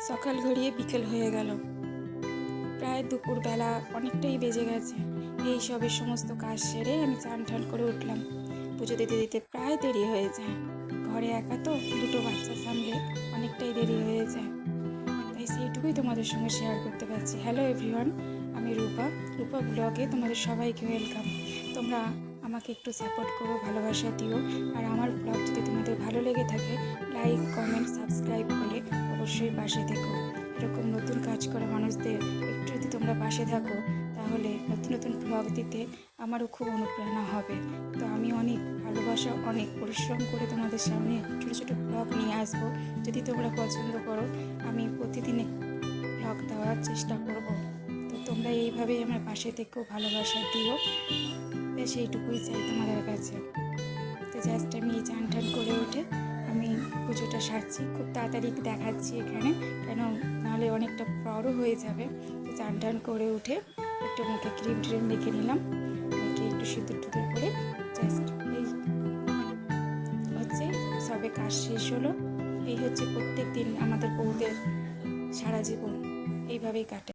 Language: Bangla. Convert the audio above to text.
সকাল গড়িয়ে বিকেল হয়ে গেল, প্রায় দুপুরবেলা অনেকটাই বেজে গেছে। এই সবের সমস্ত কাজ সেরে আমি চান টান করে উঠলাম। পুজো দিতে দিতে প্রায় দেরি হয়ে যায়। ঘরে একা তো, দুটো বাচ্চা সামলে অনেকটাই দেরি হয়ে যায়, তাই সেইটুকুই তোমাদের সঙ্গে শেয়ার করতে পারছি। হ্যালো এভরিওয়ান, আমি রূপা ব্লগে তোমাদের সবাইকে ওয়েলকাম। তোমরা আমাকে একটু সাপোর্ট করো, ভালোবাসা দিও। আর আমার ব্লগ যদি তোমাদের ভালো লেগে থাকে, লাইক কমেন্ট সাবস্ক্রাইব করে অবশ্যই পাশে থেকো। এরকম নতুন কাজ করা মানুষদের একটু যদি তোমরা পাশে থাকো, তাহলে নতুন নতুন ব্লগ দিতে আমারও খুব অনুপ্রেরণা হবে। তো আমি অনেক ভালোবাসা, অনেক পরিশ্রম করে তোমাদের সামনে ছোটো ছোটো ব্লগ নিয়ে আসবো। যদি তোমরা পছন্দ করো, আমি প্রতিদিন ব্লগ দেওয়ার চেষ্টা করব। তো তোমরা এইভাবেই আমার পাশে থেকেও ভালোবাসা দিও, সেইটুকুই চাই তোমাদের কাছে। তো জাস্ট আমি এই চান টান করে উঠে আমি পুজোটা সারছি, খুব তাড়াতাড়ি দেখাচ্ছি এখানে, কেন নাহলে অনেকটা বড় হয়ে যাবে। তো চান টান করে উঠে একটু মুখে ক্রিম ট্রিম মেখে নিলাম, মেখে একটু সিঁদুর টুদুর করে জাস্ট এই হচ্ছে সবে কাজ শেষ হলো। এই হচ্ছে প্রত্যেক দিন আমাদের বউদের সারা জীবন এইভাবেই কাটে।